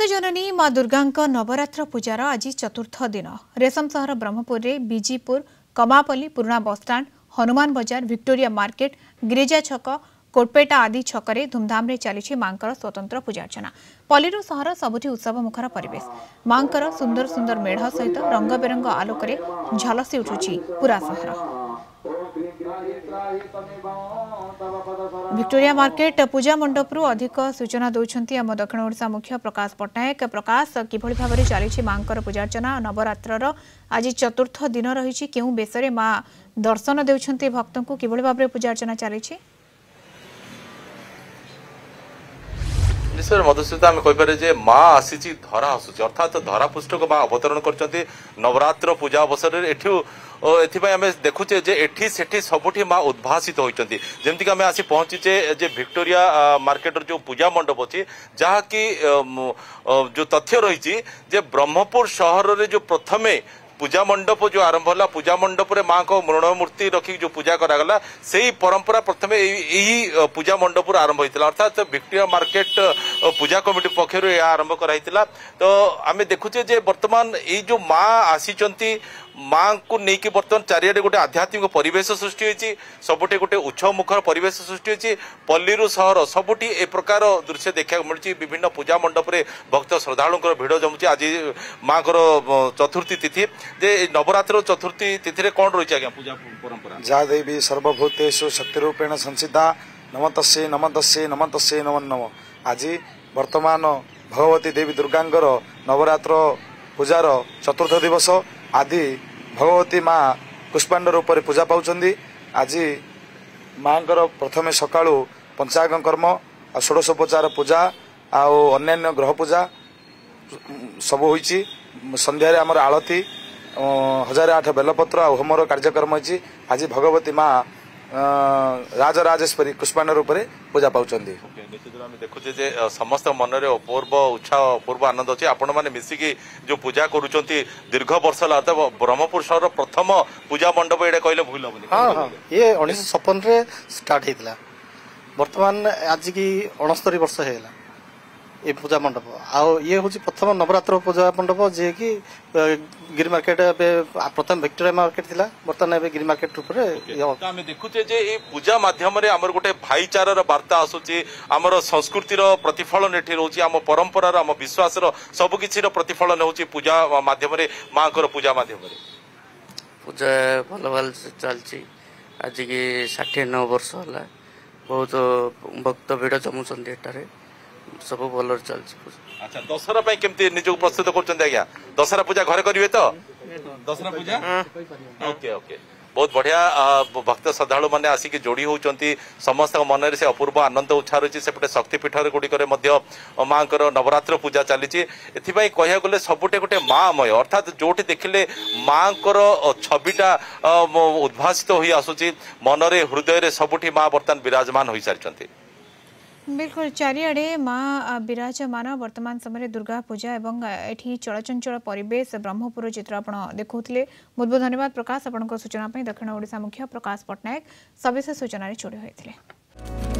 जगत जननी माँ दुर्गा नवरात्र पूजार आज चतुर्थ दिन रेशम सहर ब्रह्मपुर रे बीजीपुर कमापल्ली पुराना बसस्टाण्ड हनुमान बजार विक्टोरिया मार्केट गिरिजा छक कोटपेटा आदि छकरे धूमधाम रे चली मांकर स्वतंत्र पूजार्चना पल्लीरू सहर सबुठी उत्सव मुखर परिवेश मांकर सुंदर सुंदर मेढ़ सहित रंग बेरंग आलोक झलसी उठुची पूरा सहर। विक्टोरिया मार्केट पूजा मंडप अधिक सूचना दौरान आम दक्षिण ओडिशा मुख्य प्रकाश पट्टनायक। प्रकाश किभली भाव में चली मांकर पूजार्चना नवरात्रर आज चतुर्थ दिन रही केउ बेसरे माँ दर्शन देउछंती भक्तों को किभली भाव में पूजार्चना चली निश्चय मधुसूदन आम कहीपर जे माँ आसी धरा आसूची अर्थात धरा पृष्ठक माँ अवतरण कर नवरात्र पूजा अवसर में एथि आम देखुचे जे एठी सेठी सबुठी माँ उद्भासित होती जमीक आम आसी पहुँचीचे जे विक्टोरिया मार्केट जो पूजा मंडप अच्छी जहाँकि जो तथ्य रही ब्रह्मपुर सहर में जो प्रथमे पूजा मंडप जो आरंभ होला पूजा मंडप रे माँ को मृण मूर्ति रखी जो पूजा करागला से ही परंपरा प्रथमे यही पूजा मंडप आरंभ होता अर्थात विक्टोरिया मार्केट पूजा कमिटी पक्षर यह आरंभ कराइला। तो आम देखुचे जे वर्तमान ये जो माँ आसी माँ को लेकिन बर्तमान चारिड़े गोटे आध्यात्मिक परिवेश सृष्टि होती सबुठे गोटे उत्सव मुखर परिवेश सृष्टि होती पल्लीरू सहर सबुठी ए प्रकार दृश्य देखा मिली विभिन्न पूजा मंडप रे भक्त श्रद्धालुं भिड़ जमुची आज माँ को चतुर्थी तिथि जे नवरात्र चतुर्थी तिथि कौन रही है पूजा परंपरा जा देवी सर्वभूतेषु शक्तिरूपेण संसिद्धा नमतस्यै नमतस्यै नमतस्यै नमो नमः। आज वर्तमान भगवती देवी दुर्गांगर नवरात्र पूजार चतुर्थ दिवस आदि भगवती माँ पुष्पांड रूप से पूजा पाउछंदी। आज माँ प्रथमे सकाळु पंचांग कर्म आ षोडशोपचार पूजा अन्यान्य ग्रह पूजा सब होईची संध्यारे आमर आळती 1008 बेलपत्र आ होमर कार्यक्रम होईची। आज भगवती माँ राजराजेश्वरी पुष्पांड रूप से पूजा पाउछंदी। देखुचे जे समस्त मन में अपूर्व उत्साह अपूर्व आनंद अच्छे आपण मैंने मिसिकी जो पूजा करुँच दीर्घ वर्ष ब्रह्मपुर सहर प्रथम पूजा मंडप ये कहले भूल हम। हाँ हाँ ये 1956 स्टार्ट होता बर्तमान आज की 69 वर्ष है ये पूजा मंडप आउ ये हूँ प्रथम नवरात्र पूजा मंडप जे कि गिरी मार्केट प्रथम विक्टोरिया मार्केट थिला बर्तमान ए गिरी मार्केट रूप आम देखुचे जे ये पूजा माध्यम आमर गोटे भाईचारार वार्ता आसूची आमर संस्कृतिर प्रतिफलन एठी रोची आम परंपरार आम विश्वासर सबकिछि प्रतिफलन होची पूजा माध्यम माँ को पूजा माध्यम पूजा भल भल चलती आज की 69 वर्ष है बहुत भक्त भिड़ जमुंट एटारे सब भल चलती। अच्छा दशहरा केमती निजक प्रस्तुत कर दशहरा पूजा घरे करेंगे तो दशहरा पूजा ओके ओके बहुत बढ़िया भक्त श्रद्धालु मैंने आसिक जोड़ी होती समस्त मन से अपूर्व आनंद उत्साह रही सेपटे शक्तिपीठ गुड़िक माँ को नवरात्र पूजा चली कह गले सबुटे गोटे माँमय अर्थात जो देखिले माँ को छविटा उद्भासित हो आसूची मनरे हृदय सबुठी माँ बर्तमान विराजमान हो सारी बिल्कुल चारिआडे माँ विराजमान वर्तमान समय दुर्गा पूजा एवं एठी चलचंचल परिवेश ब्रह्मपुर चित्र आप देखुले। बहुत बहुत धन्यवाद प्रकाश आपन सूचना दक्षिण ओडिशा मुख्य प्रकाश पट्टनायक सविशेष सूचना जोड़ी होते।